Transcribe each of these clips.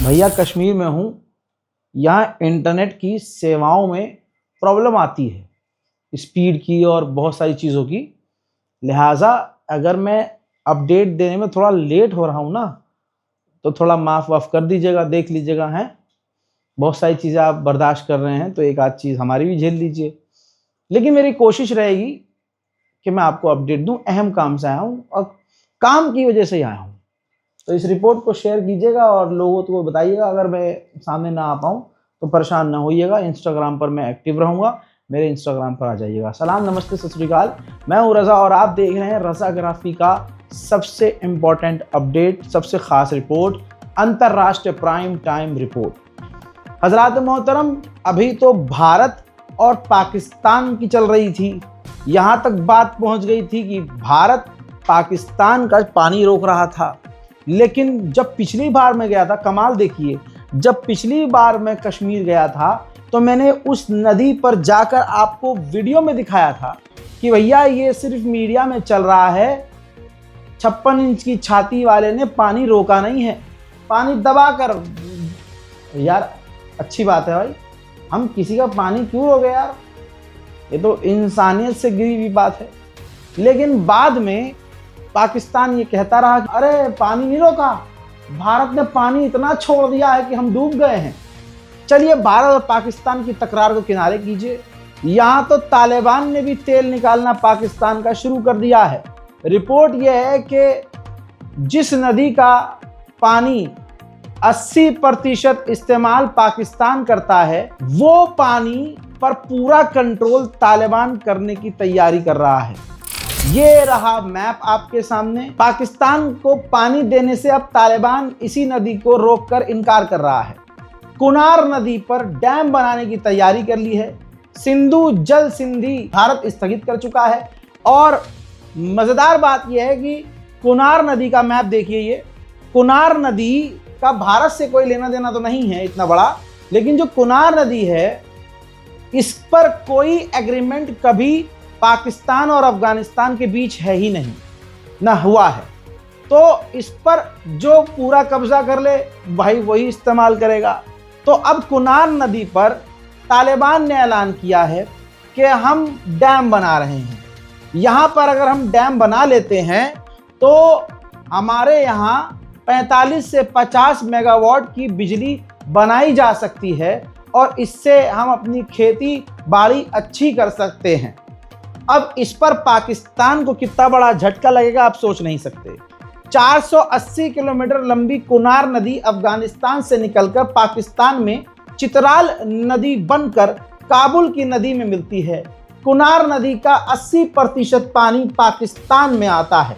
भैया कश्मीर में हूँ, यहाँ इंटरनेट की सेवाओं में प्रॉब्लम आती है, स्पीड की और बहुत सारी चीज़ों की। लिहाजा अगर मैं अपडेट देने में थोड़ा लेट हो रहा हूँ ना, तो थोड़ा माफ़ वाफ़ कर दीजिएगा, देख लीजिएगा। हैं बहुत सारी चीज़ें आप बर्दाश्त कर रहे हैं, तो एक आध चीज़ हमारी भी झेल लीजिए। लेकिन मेरी कोशिश रहेगी कि मैं आपको अपडेट दूं। अहम काम से आया हूँ और काम की वजह से ही आया हूँ, तो इस रिपोर्ट को शेयर कीजिएगा और लोगों को बताइएगा। अगर मैं सामने ना आ पाऊँ तो परेशान ना होइएगा। इंस्टाग्राम पर मैं एक्टिव रहूँगा, मेरे इंस्टाग्राम पर आ जाइएगा। सलाम, नमस्ते, सत श्री अकाल। मैं हूँ रज़ा और आप देख रहे हैं रज़ाग्राफी का सबसे इम्पॉर्टेंट अपडेट, सबसे ख़ास रिपोर्ट, अंतर्राष्ट्रीय प्राइम टाइम रिपोर्ट। हज़रात मोहतरम, अभी तो भारत और पाकिस्तान की चल रही थी। यहाँ तक बात पहुँच गई थी कि भारत पाकिस्तान का पानी रोक रहा था। लेकिन जब पिछली बार मैं गया था, कमाल देखिए, जब पिछली बार मैं कश्मीर गया था तो मैंने उस नदी पर जाकर आपको वीडियो में दिखाया था कि भैया ये सिर्फ मीडिया में चल रहा है, 56 इंच की छाती वाले ने पानी रोका नहीं है, पानी दबा कर। यार अच्छी बात है भाई, हम किसी का पानी क्यों रोके यार, ये तो इंसानियत से गिरी हुई बात है। लेकिन बाद में पाकिस्तान ये कहता रहा कि अरे पानी नहीं रोका, भारत ने पानी इतना छोड़ दिया है कि हम डूब गए हैं। चलिए भारत और पाकिस्तान की तकरार को किनारे कीजिए। यहाँ तो तालिबान ने भी तेल निकालना पाकिस्तान का शुरू कर दिया है। रिपोर्ट यह है कि जिस नदी का पानी 80% इस्तेमाल पाकिस्तान करता है, वो पानी पर पूरा कंट्रोल तालिबान करने की तैयारी कर रहा है। ये रहा मैप आपके सामने। पाकिस्तान को पानी देने से अब तालिबान इसी नदी को रोककर इनकार कर रहा है। कुनार नदी पर डैम बनाने की तैयारी कर ली है। सिंधु जल संधि भारत स्थगित कर चुका है। और मजेदार बात यह है कि कुनार नदी का मैप देखिए। ये कुनार नदी का भारत से कोई लेना देना तो नहीं है इतना बड़ा, लेकिन जो कुनार नदी है इस पर कोई एग्रीमेंट कभी पाकिस्तान और अफगानिस्तान के बीच है ही नहीं, ना हुआ है। तो इस पर जो पूरा कब्जा कर ले भाई वही इस्तेमाल करेगा। तो अब कुनार नदी पर तालिबान ने ऐलान किया है कि हम डैम बना रहे हैं। यहाँ पर अगर हम डैम बना लेते हैं तो हमारे यहाँ 45 से 50 मेगावाट की बिजली बनाई जा सकती है और इससे हम अपनी खेती बाड़ी अच्छी कर सकते हैं। अब इस पर पाकिस्तान को कितना बड़ा झटका लगेगा आप सोच नहीं सकते। 480 किलोमीटर लंबी कुनार नदी अफगानिस्तान से निकलकर पाकिस्तान में चित्राल नदी बनकर काबुल की नदी में मिलती है। कुनार नदी का 80% पानी पाकिस्तान में आता है।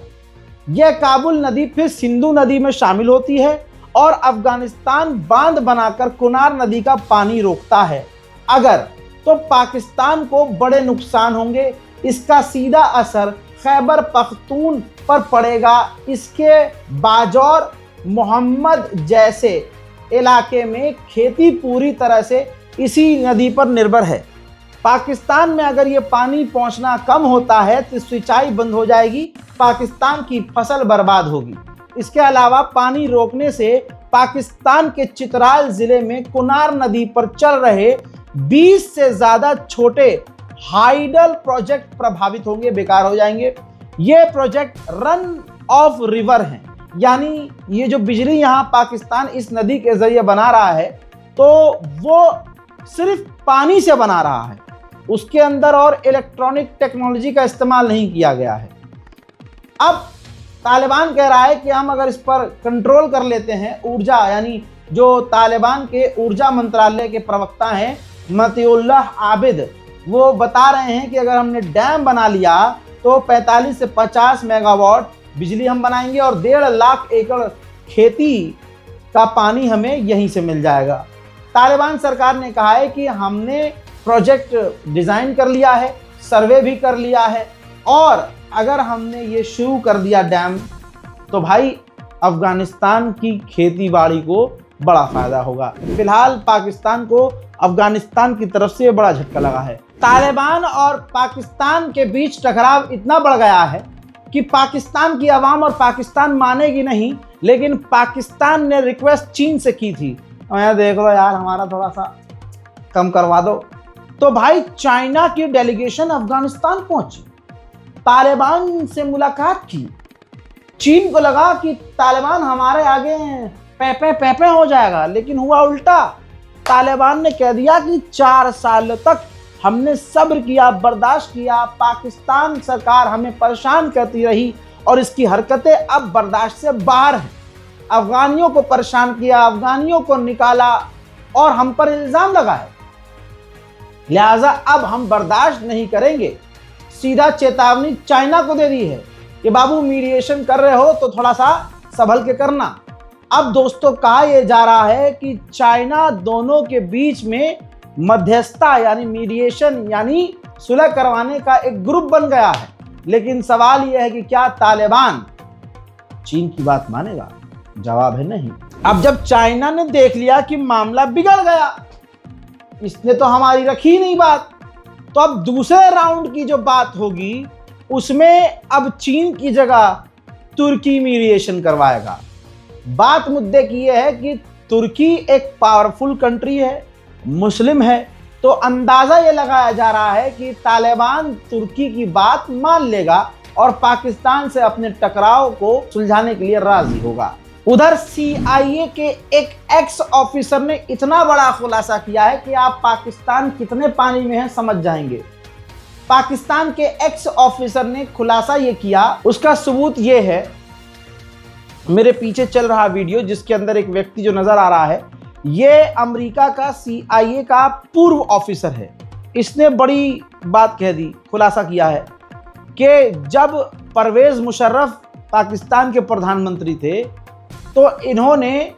यह काबुल नदी फिर सिंधु नदी में शामिल होती है और अफगानिस्तान बांध बनाकर कुनार नदी का पानी रोकता है। अगर तो पाकिस्तान को बड़े नुकसान होंगे। इसका सीधा असर खैबर पख्तून पर पड़ेगा। इसके बाजौर मोहम्मद जैसे इलाके में खेती पूरी तरह से इसी नदी पर निर्भर है। पाकिस्तान में अगर ये पानी पहुंचना कम होता है तो सिंचाई बंद हो जाएगी, पाकिस्तान की फसल बर्बाद होगी। इसके अलावा पानी रोकने से पाकिस्तान के चित्राल जिले में कुनार नदी पर चल रहे 20 से ज़्यादा छोटे हाइडल प्रोजेक्ट प्रभावित होंगे, बेकार हो जाएंगे। ये प्रोजेक्ट रन ऑफ रिवर हैं, यानी ये जो बिजली यहाँ पाकिस्तान इस नदी के जरिए बना रहा है तो वो सिर्फ पानी से बना रहा है, उसके अंदर और इलेक्ट्रॉनिक टेक्नोलॉजी का इस्तेमाल नहीं किया गया है। अब तालिबान कह रहा है कि हम अगर इस पर कंट्रोल कर लेते हैं, ऊर्जा, यानी जो तालिबान के ऊर्जा मंत्रालय के प्रवक्ता हैं मतिउल्लाह आबिद, वो बता रहे हैं कि अगर हमने डैम बना लिया तो 45 से 50 मेगावाट बिजली हम बनाएंगे और 1.5 लाख एकड़ खेती का पानी हमें यहीं से मिल जाएगा। तालिबान सरकार ने कहा है कि हमने प्रोजेक्ट डिज़ाइन कर लिया है, सर्वे भी कर लिया है और अगर हमने ये शुरू कर दिया डैम तो भाई अफगानिस्तान की खेती बाड़ी को बड़ा फायदा होगा। फिलहाल पाकिस्तान को अफगानिस्तान की तरफ से बड़ा झटका लगा है। तालिबान और पाकिस्तान के बीच टकराव इतना बढ़ गया है कि पाकिस्तान की आवाम और पाकिस्तान मानेगी नहीं, लेकिन पाकिस्तान ने रिक्वेस्ट चीन से की थी, मैं देख लो यार हमारा थोड़ा सा कम करवा दो। तो भाई चाइना की डेलीगेशन अफगानिस्तान पहुंची, तालिबान से मुलाकात की। चीन को लगा कि तालिबान हमारे आगे पैपे हो जाएगा, लेकिन हुआ उल्टा। तालिबान ने कह दिया कि 4 साल तक हमने सब्र किया, बर्दाश्त किया, पाकिस्तान सरकार हमें परेशान करती रही और इसकी हरकतें अब बर्दाश्त से बाहर हैं। अफगानियों को परेशान किया, अफगानियों को निकाला और हम पर इल्ज़ाम लगाए, लिहाजा अब हम बर्दाश्त नहीं करेंगे। सीधा चेतावनी चाइना को दे दी है कि बाबू मीडिएशन कर रहे हो तो थोड़ा सा संभल के करना। अब दोस्तों कहा यह जा रहा है कि चाइना दोनों के बीच में मध्यस्थता यानी मीडिएशन यानी सुलह करवाने का एक ग्रुप बन गया है। लेकिन सवाल यह है कि क्या तालिबान चीन की बात मानेगा? जवाब है नहीं। अब जब चाइना ने देख लिया कि मामला बिगड़ गया, इसने तो हमारी रखी नहीं बात, तो अब दूसरे राउंड की जो बात होगी उसमें अब चीन की जगह तुर्की मीडिएशन करवाएगा। बात मुद्दे की यह है कि तुर्की एक पावरफुल कंट्री है, मुस्लिम है, तो अंदाजा ये लगाया जा रहा है कि तालिबान तुर्की की बात मान लेगा और पाकिस्तान से अपने टकराव को सुलझाने के लिए राजी होगा। उधर CIA के एक एक्स ऑफिसर ने इतना बड़ा खुलासा किया है कि आप पाकिस्तान कितने पानी में है समझ जाएंगे। पाकिस्तान के एक्स ऑफिसर ने खुलासा ये किया, उसका सबूत ये है, मेरे पीछे चल रहा वीडियो जिसके अंदर एक व्यक्ति जो नजर आ रहा है, ये अमेरिका का CIA का पूर्व ऑफिसर है। इसने बड़ी बात कह दी, खुलासा किया है कि जब परवेज मुशर्रफ पाकिस्तान के प्रधानमंत्री थे तो इन्होंने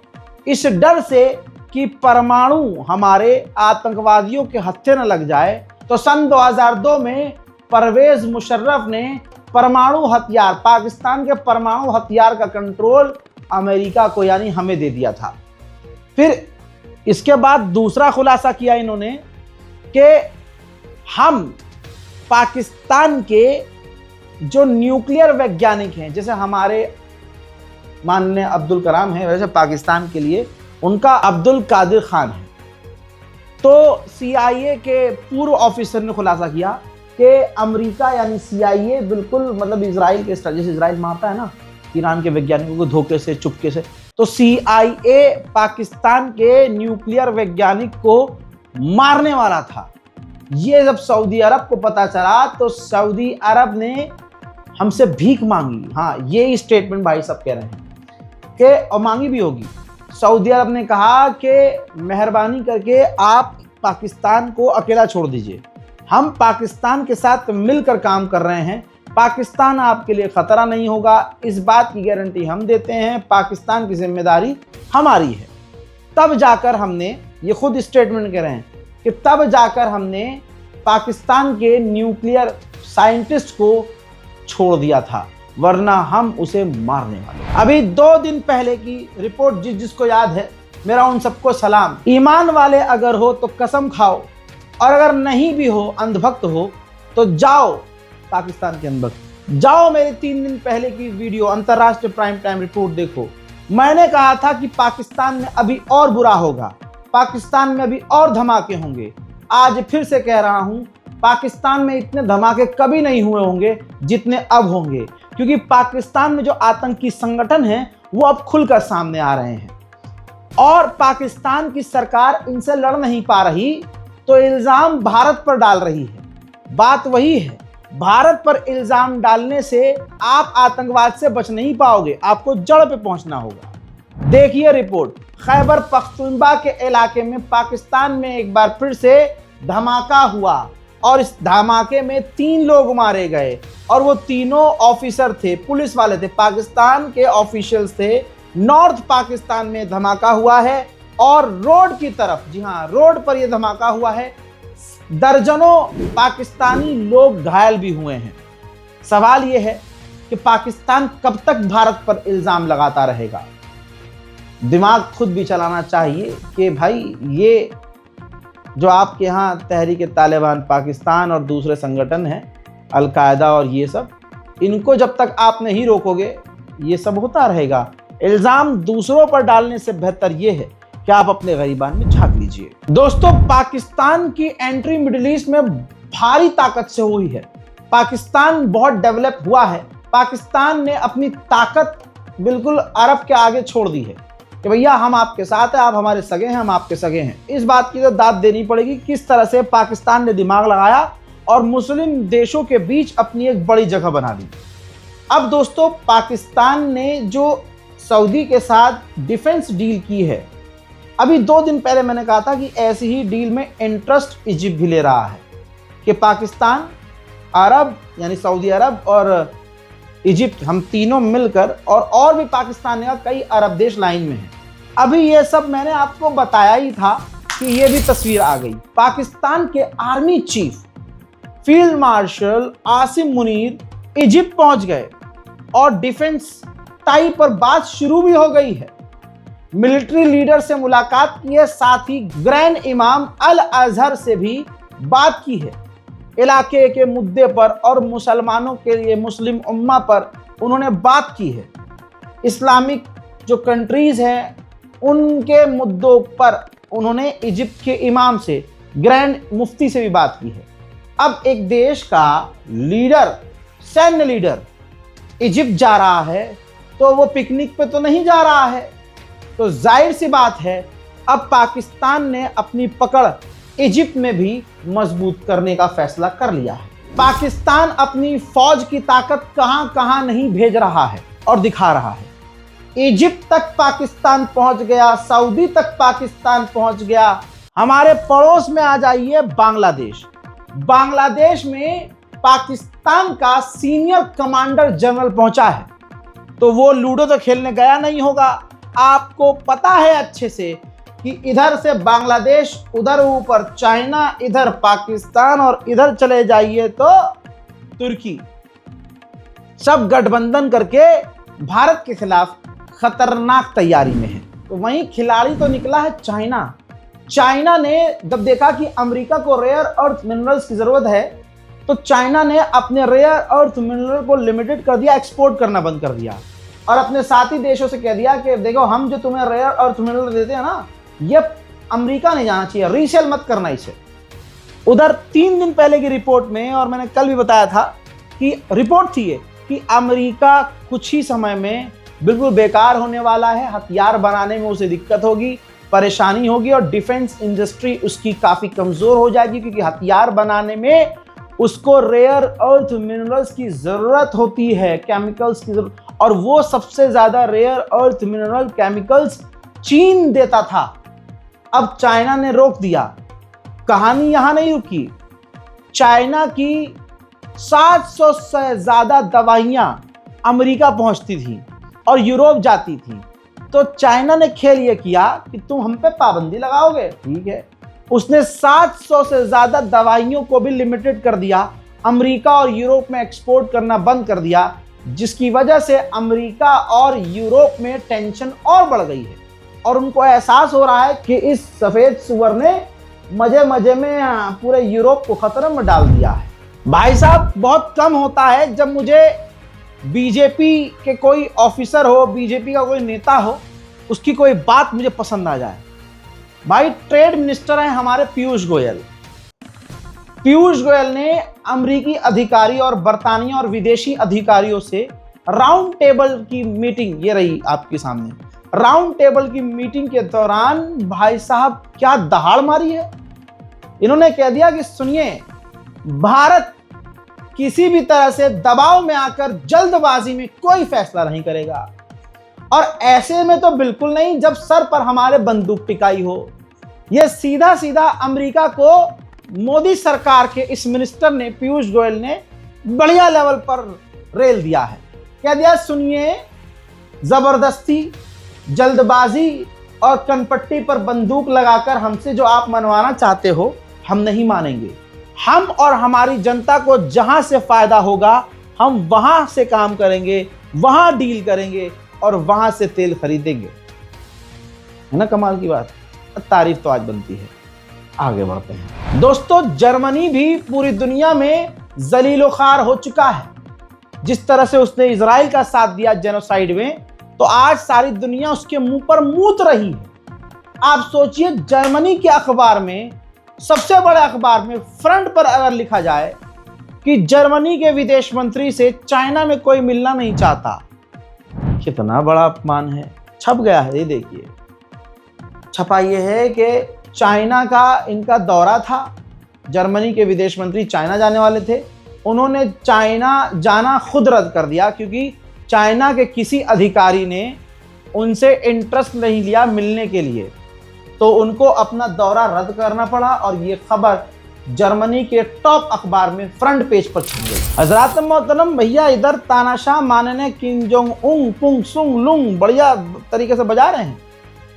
इस डर से कि परमाणु हमारे आतंकवादियों के हत्थे न लग जाए, तो सन 2002 में परवेज मुशर्रफ ने परमाणु हथियार, पाकिस्तान के परमाणु हथियार का कंट्रोल अमेरिका को यानी हमें दे दिया था। फिर इसके बाद दूसरा खुलासा किया इन्होंने कि हम पाकिस्तान के जो न्यूक्लियर वैज्ञानिक हैं, जैसे हमारे माननीय अब्दुल कलाम हैं, वैसे पाकिस्तान के लिए उनका अब्दुल कादिर खान है। तो CIA के पूर्व ऑफिसर ने खुलासा किया कि अमेरिका यानी CIA बिल्कुल मतलब इजराइल के जैसे इजराइल मारता है ना ईरान के वैज्ञानिकों को धोखे से चुपके से, तो CIA पाकिस्तान के न्यूक्लियर वैज्ञानिक को मारने वाला था। ये जब सऊदी अरब को पता चला तो सऊदी अरब ने हमसे भीख मांगी। हाँ, ये स्टेटमेंट भाई सब कह रहे हैं कि और मांगी भी होगी। सऊदी अरब ने कहा कि मेहरबानी करके आप पाकिस्तान को अकेला छोड़ दीजिए, हम पाकिस्तान के साथ मिलकर काम कर रहे हैं, पाकिस्तान आपके लिए खतरा नहीं होगा, इस बात की गारंटी हम देते हैं, पाकिस्तान की जिम्मेदारी हमारी है। तब जाकर हमने, ये खुद स्टेटमेंट कह रहे हैं कि तब जाकर हमने पाकिस्तान के न्यूक्लियर साइंटिस्ट को छोड़ दिया था, वरना हम उसे मारने वाले। अभी 2 दिन पहले की रिपोर्ट जिसको याद है, मेरा उन सबको सलाम। ईमान वाले अगर हो तो कसम खाओ, और अगर नहीं भी हो, अंधभक्त हो, तो जाओ पाकिस्तान के अंदर जाओ। मेरे 3 दिन पहले की वीडियो अंतर्राष्ट्रीय प्राइम टाइम रिपोर्ट देखो। मैंने कहा था कि पाकिस्तान में अभी और बुरा होगा, पाकिस्तान में अभी और धमाके होंगे। आज फिर से कह रहा हूं, पाकिस्तान में इतने धमाके कभी नहीं हुए होंगे जितने अब होंगे, क्योंकि पाकिस्तान में जो आतंकी संगठन हैं वो अब खुलकर सामने आ रहे हैं और पाकिस्तान की सरकार इनसे लड़ नहीं पा रही, तो इल्जाम भारत पर डाल रही है। बात वही है, भारत पर इल्जाम डालने से आप आतंकवाद से बच नहीं पाओगे, आपको जड़ पे पहुंचना होगा। देखिए रिपोर्ट, खैबर पख्तूनख्वा के इलाके में पाकिस्तान में एक बार फिर से धमाका हुआ और इस धमाके में 3 लोग मारे गए और वो तीनों ऑफिसर थे, पुलिस वाले थे, पाकिस्तान के ऑफिशियल्स थे। नॉर्थ पाकिस्तान में धमाका हुआ है और रोड की तरफ, जी हाँ रोड पर यह धमाका हुआ है, दर्जनों पाकिस्तानी लोग घायल भी हुए हैं। सवाल यह है कि पाकिस्तान कब तक भारत पर इल्जाम लगाता रहेगा? दिमाग खुद भी चलाना चाहिए कि भाई ये जो आपके यहाँ तहरीक तालिबान पाकिस्तान और दूसरे संगठन हैं, अलकायदा और ये सब, इनको जब तक आप नहीं रोकोगे ये सब होता रहेगा। इल्जाम दूसरों पर डालने से बेहतर ये है कि आप अपने गरीबान में झांक लीजिए। दोस्तों, पाकिस्तान की एंट्री मिडिल ईस्ट में भारी ताकत से हुई है। पाकिस्तान बहुत डेवलप हुआ है। पाकिस्तान ने अपनी ताकत बिल्कुल अरब के आगे छोड़ दी है कि भैया हम आपके साथ हैं, आप हमारे सगे हैं, हम आपके सगे हैं। इस बात की तो दाद देनी पड़ेगी किस तरह से पाकिस्तान ने दिमाग लगाया और मुस्लिम देशों के बीच अपनी एक बड़ी जगह बना दी। अब दोस्तों, पाकिस्तान ने जो सऊदी के साथ डिफेंस डील की है, अभी 2 दिन पहले मैंने कहा था कि ऐसी ही डील में इंटरेस्ट इजिप्ट भी ले रहा है कि पाकिस्तान, अरब यानी सऊदी अरब और इजिप्ट, हम तीनों मिलकर और भी पाकिस्तान का कई अरब देश लाइन में हैं। अभी ये सब मैंने आपको बताया ही था कि ये भी तस्वीर आ गई। पाकिस्तान के army chief field marshal Asim Munir Egypt पहुंच गए और डिफेंस टाई पर बात शुरू भी हो गई है। मिलिट्री लीडर से मुलाकात की है, साथ ही ग्रैंड इमाम अल अजहर से भी बात की है। इलाके के मुद्दे पर और मुसलमानों के लिए, मुस्लिम उम्मा पर उन्होंने बात की है। इस्लामिक जो कंट्रीज हैं उनके मुद्दों पर उन्होंने इजिप्ट के इमाम से, ग्रैंड मुफ्ती से भी बात की है। अब एक देश का लीडर, सैन्य लीडर इजिप्ट जा रहा है तो वो पिकनिक पे तो नहीं जा रहा है। तो जाहिर सी बात है अब पाकिस्तान ने अपनी पकड़ इजिप्ट में भी मजबूत करने का फैसला कर लिया है। पाकिस्तान अपनी फौज की ताकत कहां कहां नहीं भेज रहा है और दिखा रहा है। इजिप्ट तक पाकिस्तान पहुंच गया, सऊदी तक पाकिस्तान पहुंच गया। हमारे पड़ोस में आ जाइए बांग्लादेश। बांग्लादेश में पाकिस्तान का सीनियर कमांडर जनरल पहुंचा है। तो वो लूडो तो खेलने गया नहीं होगा। आपको पता है अच्छे से कि इधर से बांग्लादेश, उधर ऊपर चाइना, इधर पाकिस्तान और इधर चले जाइए तो तुर्की, सब गठबंधन करके भारत के खिलाफ खतरनाक तैयारी में है। तो वहीं खिलाड़ी तो निकला है चाइना। चाइना ने जब देखा कि अमेरिका को रेयर अर्थ मिनरल्स की जरूरत है तो चाइना ने अपने रेयर अर्थ मिनरल को लिमिटेड कर दिया, एक्सपोर्ट करना बंद कर दिया और अपने साथी देशों से कह दिया कि देखो हम जो तुम्हें रेयर अर्थ मिनरल देते हैं ना, ये अमेरिका नहीं जाना चाहिए, रीसेल मत करना इसे। उधर 3 दिन पहले की रिपोर्ट में, और मैंने कल भी बताया था कि रिपोर्ट थी ये कि अमेरिका कुछ ही समय में बिल्कुल बेकार होने वाला है, हथियार बनाने में उसे दिक्कत होगी, परेशानी होगी और डिफेंस इंडस्ट्री उसकी काफ़ी कमज़ोर हो जाएगी क्योंकि हथियार बनाने में उसको रेयर अर्थ मिनरल्स की ज़रूरत होती है, केमिकल्स की ज़रूरत, और वो सबसे ज़्यादा रेयर अर्थ मिनरल केमिकल्स चीन देता था। अब चाइना ने रोक दिया। कहानी यहां नहीं रुकी। चाइना की 700 से ज़्यादा दवाइयां अमेरिका पहुंचती थी और यूरोप जाती थी। तो चाइना ने खेल ये किया कि तुम हम पे पाबंदी लगाओगे, ठीक है। उसने 700 से ज़्यादा दवाइयों को भी लिमिटेड कर दिया, अमेरिका और यूरोप में एक्सपोर्ट करना बंद कर दिया, जिसकी वजह से अमेरिका और यूरोप में टेंशन और बढ़ गई है और उनको एहसास हो रहा है कि इस सफ़ेद सुअर ने मजे मजे में पूरे यूरोप को खतरे में डाल दिया है। भाई साहब, बहुत कम होता है जब मुझे बीजेपी के कोई ऑफिसर हो, बीजेपी का कोई नेता हो, उसकी कोई बात मुझे पसंद आ जाए। भाई, ट्रेड मिनिस्टर हैं हमारे पीयूष गोयल। पीयूष गोयल ने अमेरिकी अधिकारी और बरतानिया और विदेशी अधिकारियों से राउंड टेबल की मीटिंग, ये रही आपके सामने, राउंड टेबल की मीटिंग के दौरान भाई साहब क्या दहाड़ मारी है। इन्होंने कह दिया कि सुनिए, भारत किसी भी तरह से दबाव में आकर जल्दबाजी में कोई फैसला नहीं करेगा और ऐसे में तो बिल्कुल नहीं जब सर पर हमारे बंदूक टिकाई हो। यह सीधा सीधा अमेरिका को मोदी सरकार के इस मिनिस्टर ने, पीयूष गोयल ने बढ़िया लेवल पर रेल दिया है। कह दिया सुनिए, जबरदस्ती, जल्दबाजी और कनपट्टी पर बंदूक लगाकर हमसे जो आप मनवाना चाहते हो, हम नहीं मानेंगे। हम और हमारी जनता को जहां से फायदा होगा हम वहां से काम करेंगे, वहां डील करेंगे और वहां से तेल खरीदेंगे। है ना कमाल की बात? तारीफ तो आज बनती है। आगे बढ़ते हैं दोस्तों। जर्मनी भी पूरी दुनिया में जलीलो ख्वार हो चुका है। जिस तरह से उसने इजराइल का साथ दिया जेनोसाइड में, तो आज सारी दुनिया उसके मुंह पर मूत रही है। आप सोचिए, जर्मनी के अखबार में, सबसे बड़े अखबार में फ्रंट पर अगर लिखा जाए कि जर्मनी के विदेश मंत्री से चाइना में कोई मिलना नहीं चाहता, कितना बड़ा अपमान है। छप गया है, ये देखिए, छपा ये है कि चाइना का इनका दौरा था, जर्मनी के विदेश मंत्री चाइना जाने वाले थे, उन्होंने चाइना जाना खुद रद्द कर दिया क्योंकि चाइना के किसी अधिकारी ने उनसे इंटरेस्ट नहीं लिया मिलने के लिए, तो उनको अपना दौरा रद्द करना पड़ा। और ये खबर जर्मनी के टॉप अखबार में फ्रंट पेज पर छप गई। हजरात मोहतरम भैया, इधर तानाशाह मानने किम जोंग उंग पुंग सुंग लुंग बढ़िया तरीके से बजा रहे हैं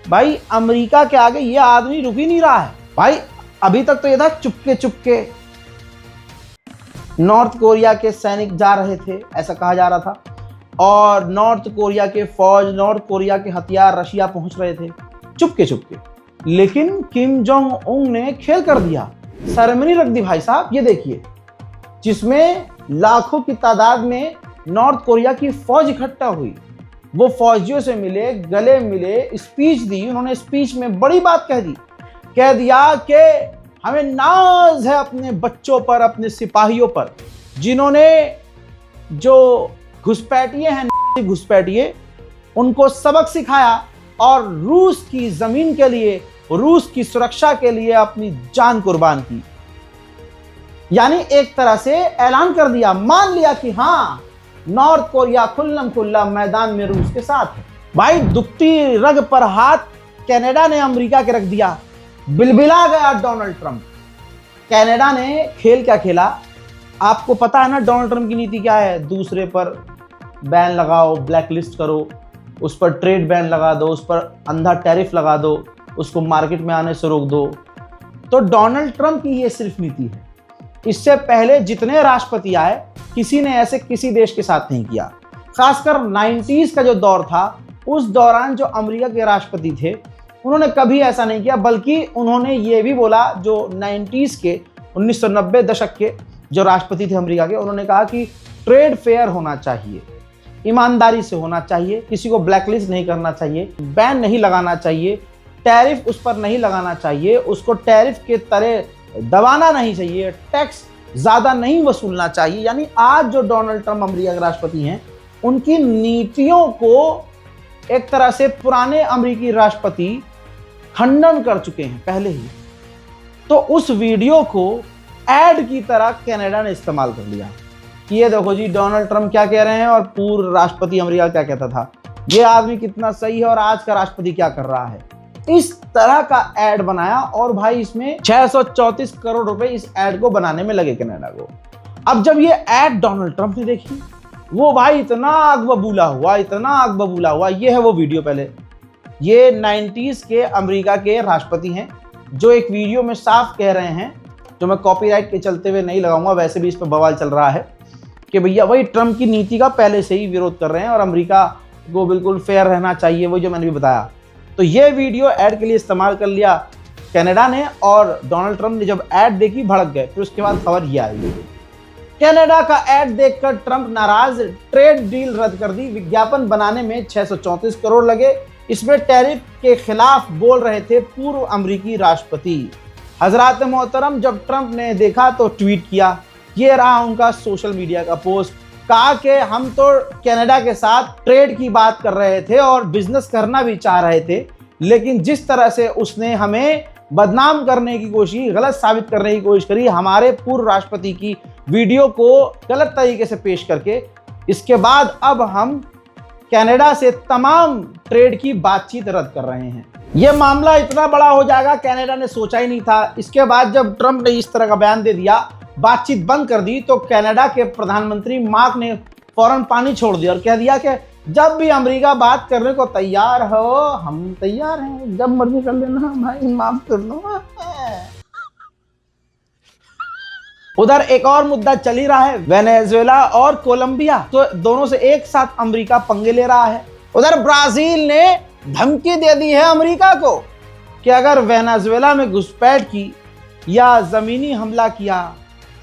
भाई। अमेरिका के आगे ये आदमी रुक ही नहीं रहा है भाई। अभी तक तो ये था चुपके चुपके नॉर्थ कोरिया के सैनिक जा रहे थे, ऐसा कहा जा रहा था, और नॉर्थ कोरिया के फौज, नॉर्थ कोरिया के हथियार रशिया पहुंच रहे थे चुपके चुपके। लेकिन किम जोंग उंग ने खेल कर दिया, सेरेमनी रख दी भाई साहब। ये देखिए, जिसमें लाखों की तादाद में नॉर्थ कोरिया की फौज इकट्ठा हुई, वो फौजियों से मिले, गले मिले, स्पीच दी। उन्होंने स्पीच में बड़ी बात कह दिया कि हमें नाज है अपने बच्चों पर, अपने सिपाहियों पर, जिन्होंने जो घुसपैठिए हैं, घुसपैठिए, उनको सबक सिखाया और रूस की जमीन के लिए, रूस की सुरक्षा के लिए अपनी जान कुर्बान की। यानी एक तरह से ऐलान कर दिया, मान लिया कि हाँ, नॉर्थ कोरिया खुल्लम खुल्ला मैदान में रूस के साथ है। भाई, दुखती रग पर हाथ कनाडा ने अमेरिका के रख दिया। बिलबिला गया डोनाल्ड ट्रंप। कनाडा ने खेल क्या खेला, आपको पता है ना डोनाल्ड ट्रंप की नीति क्या है? दूसरे पर बैन लगाओ, ब्लैक लिस्ट करो, उस पर ट्रेड बैन लगा दो, उस पर अंधा टैरिफ लगा दो, उसको मार्केट में आने से रोक दो। तो डोनाल्ड ट्रंप की ये सिर्फ नीति है। इससे पहले जितने राष्ट्रपति आए, किसी ने ऐसे किसी देश के साथ नहीं किया। खासकर 90s का जो दौर था, उस दौरान जो अमेरिका के राष्ट्रपति थे, उन्होंने कभी ऐसा नहीं किया, बल्कि उन्होंने ये भी बोला, जो 90s के 1990 दशक के जो राष्ट्रपति थे अमेरिका के, उन्होंने कहा कि ट्रेड फेयर होना चाहिए, ईमानदारी से होना चाहिए, किसी को ब्लैकलिस्ट नहीं करना चाहिए, बैन नहीं लगाना चाहिए, टैरिफ उस पर नहीं लगाना चाहिए, उसको टैरिफ के तरह दबाना नहीं चाहिए, टैक्स ज़्यादा नहीं वसूलना चाहिए। यानी आज जो डोनाल्ड ट्रंप अमेरिका के राष्ट्रपति हैं, उनकी नीतियों को एक तरह से पुराने अमेरिकी राष्ट्रपति खंडन कर चुके हैं पहले ही। तो उस वीडियो को ऐड की तरह कनाडा ने इस्तेमाल कर लिया कि ये देखो जी, डोनाल्ड ट्रंप क्या कह रहे हैं और पूर्व राष्ट्रपति अमेरिका क्या कहता था, ये आदमी कितना सही है और आज का राष्ट्रपति क्या कर रहा है। इस तरह का ऐड बनाया और भाई इसमें 634 करोड़ रुपए इस ऐड को बनाने में लगे कनाडा को। अब जब ये ऐड डोनाल्ड ट्रंप ने देखी, वो भाई इतना आग बबूला हुआ, इतना आग बबूला हुआ। ये है वो वीडियो। पहले ये 90s के अमेरिका के राष्ट्रपति हैं, जो एक वीडियो में साफ कह रहे हैं, जो मैं कॉपीराइट के चलते हुए नहीं लगाऊंगा, वैसे भी इस पर बवाल चल रहा है, कि भैया वही ट्रंप की नीति का पहले से ही विरोध कर रहे हैं और अमेरिका को बिल्कुल फेयर रहना चाहिए, वो जो मैंने भी बताया। तो ये वीडियो ऐड के लिए इस्तेमाल कर लिया कनाडा ने, और डोनाल्ड ट्रंप ने जब ऐड देखी भड़क गए। फिर उसके बाद खबर ये आई, कनाडा का ऐड देखकर ट्रंप नाराज, ट्रेड डील रद्द कर दी, विज्ञापन बनाने में 634 करोड़ लगे। इसमें टैरिफ के खिलाफ बोल रहे थे पूर्व अमेरिकी राष्ट्रपति। हजरात मोहतरम, जब ट्रंप ने देखा तो ट्वीट किया। ये रहा उनका सोशल मीडिया का पोस्ट। कहा कि हम तो कनाडा के साथ ट्रेड की बात कर रहे थे और बिजनेस करना भी चाह रहे थे, लेकिन जिस तरह से उसने हमें बदनाम करने की कोशिश, गलत साबित करने की कोशिश करी, हमारे पूर्व राष्ट्रपति की वीडियो को गलत तरीके से पेश करके, इसके बाद अब हम कनाडा से तमाम ट्रेड की बातचीत रद्द कर रहे हैं। यह मामला इतना बड़ा हो जाएगा कनाडा ने सोचा ही नहीं था। इसके बाद जब ट्रंप ने इस तरह का बयान दे दिया, बातचीत बंद कर दी, तो कनाडा के प्रधानमंत्री मार्क ने फौरन पानी छोड़ दिया और कह दिया कि जब भी अमेरिका बात करने को तैयार हो, हम तैयार हैं, जब मर्जी कर लेना भाई, माफ कर लो। उधर एक और मुद्दा चल ही रहा है, वेनेजुएला और कोलंबिया, तो दोनों से एक साथ अमेरिका पंगे ले रहा है। उधर ब्राजील ने धमकी दे दी है अमेरिका को कि अगर वेनेजुएला में घुसपैठ की या जमीनी हमला किया,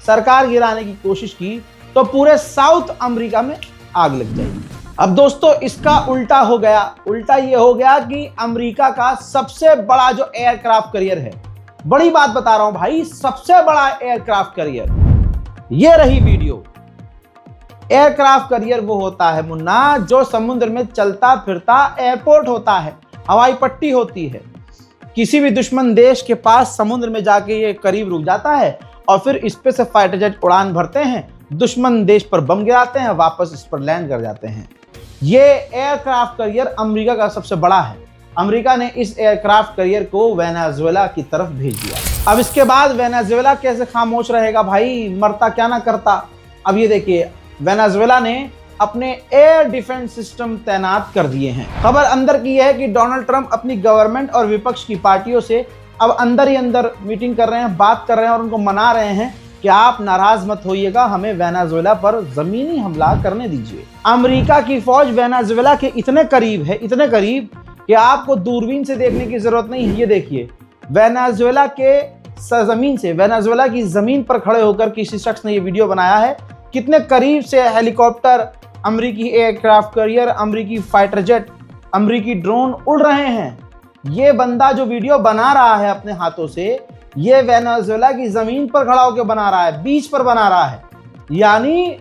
सरकार गिराने की कोशिश की, तो पूरे साउथ अमेरिका में आग लग जाएगी। अब दोस्तों इसका उल्टा हो गया। उल्टा ये हो गया कि अमेरिका का सबसे बड़ा जो एयरक्राफ्ट कैरियर है, बड़ी बात बता रहा हूं भाई, सबसे बड़ा एयरक्राफ्ट कैरियर, ये रही वीडियो। एयरक्राफ्ट कैरियर वो होता है मुन्ना जो समुद्र में चलता फिरता एयरपोर्ट होता है, हवाई पट्टी होती है। किसी भी दुश्मन देश के पास समुद्र में जाके ये करीब रुक जाता है और फिर इस पे से फाइटर जेट उड़ान भरते हैं, दुश्मन देश पर बम गिराते हैं, वापस इस पर लैंड कर जाते हैं। ये एयरक्राफ्ट कैरियर अमेरिका का सबसे बड़ा है। अमेरिका ने इस एयरक्राफ्ट कैरियर को वेनेजुएला की तरफ भेज दिया। अब इसके बाद वेनेजुएला कैसे खामोश रहेगा भाई, मरता क्या ना करता। अब ये देखिए, वेनेजुएला ने अपने एयर डिफेंस सिस्टम तैनात कर दिए हैं। खबर अंदर की है कि डोनाल्ड ट्रंप अपनी गवर्नमेंट और विपक्ष की पार्टियों से अब अंदर ही अंदर मीटिंग कर रहे हैं, बात कर रहे हैं और उनको मना रहे हैं कि आप नाराज मत होइएगा, हमें वेनेजुएला पर जमीनी हमला करने दीजिए। अमेरिका की फौज वेनेजुएला के इतने करीब है, इतने करीब कि आपको दूरबीन से देखने की जरूरत नहीं है। ये देखिए, वेनेजुएला के सरजमीन से, वेनेजुएला की जमीन पर खड़े होकर किसी शख्स ने ये वीडियो बनाया है। कितने करीब से हेलीकॉप्टर, अमेरिकी एयरक्राफ्ट कैरियर, अमेरिकी फाइटर जेट, अमेरिकी ड्रोन उड़ रहे हैं। ये बंदा जो वीडियो बना रहा है अपने हाथों से, ये वेनेजुएला की जमीन पर खड़ा होकर बना रहा है, बीच पर बना रहा है। यानी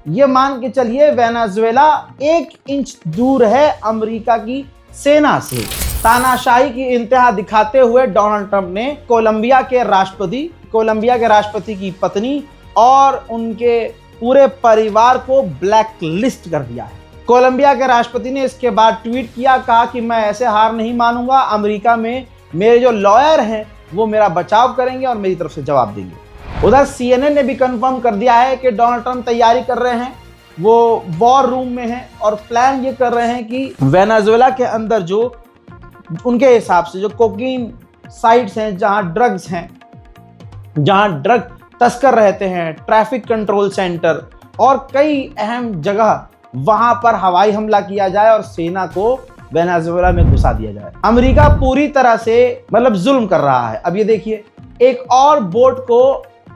ये मान के चलिए वेनेजुएला 1 इंच दूर है अमेरिका की सेना से। तानाशाही की इंतहा दिखाते हुए डोनाल्ड ट्रंप ने कोलंबिया के राष्ट्रपति की पत्नी और उनके पूरे परिवार को ब्लैक लिस्ट कर दिया है। कोलंबिया के राष्ट्रपति ने इसके बाद ट्वीट किया, कहा कि मैं ऐसे हार नहीं मानूंगा, अमेरिका में मेरे जो लॉयर हैं वो मेरा बचाव करेंगे और मेरी तरफ से जवाब देंगे। उधर CNN ने भी कंफर्म कर दिया है कि डोनाल्ड ट्रंप तैयारी कर रहे हैं, वो वॉर रूम में हैं और प्लान ये कर रहे हैं कि वेनेजुएला के अंदर जो उनके हिसाब से जो कोकीन साइट्स हैं, जहां ड्रग्स हैं, जहां ड्रग तस्कर रहते हैं, ट्रैफिक कंट्रोल सेंटर और कई अहम जगह, वहां पर हवाई हमला किया जाए और सेना को वेनेजुएला में घुसा दिया जाए। अमेरिका पूरी तरह से मतलब जुल्म कर रहा है। अब ये देखिए, एक और बोट को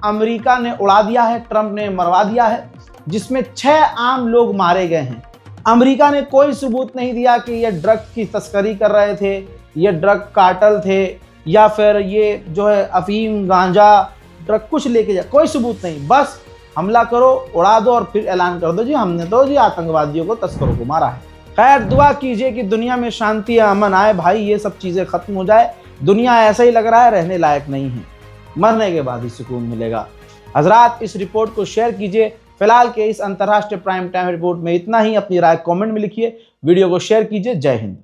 अमेरिका ने उड़ा दिया है, ट्रंप ने मरवा दिया है, जिसमें 6 आम लोग मारे गए हैं। अमेरिका ने कोई सबूत नहीं दिया कि ये ड्रग्स की तस्करी कर रहे थे, ये ड्रग कार्टेल थे, या फिर ये जो है अफीम, गांजा, ड्रग कुछ लेके जा, कोई सबूत नहीं। बस हमला करो, उड़ा दो और फिर ऐलान कर दो जी हमने तो जी आतंकवादियों को, तस्करों को मारा है। खैर, दुआ कीजिए कि दुनिया में शांति या अमन आए भाई, ये सब चीज़ें खत्म हो जाए। दुनिया ऐसा ही लग रहा है रहने लायक नहीं है, मरने के बाद ही सुकून मिलेगा। हजरात, इस रिपोर्ट को शेयर कीजिए। फिलहाल के इस अंतर्राष्ट्रीय प्राइम टाइम रिपोर्ट में इतना ही। अपनी राय कमेंट में लिखिए, वीडियो को शेयर कीजिए। जय हिंद।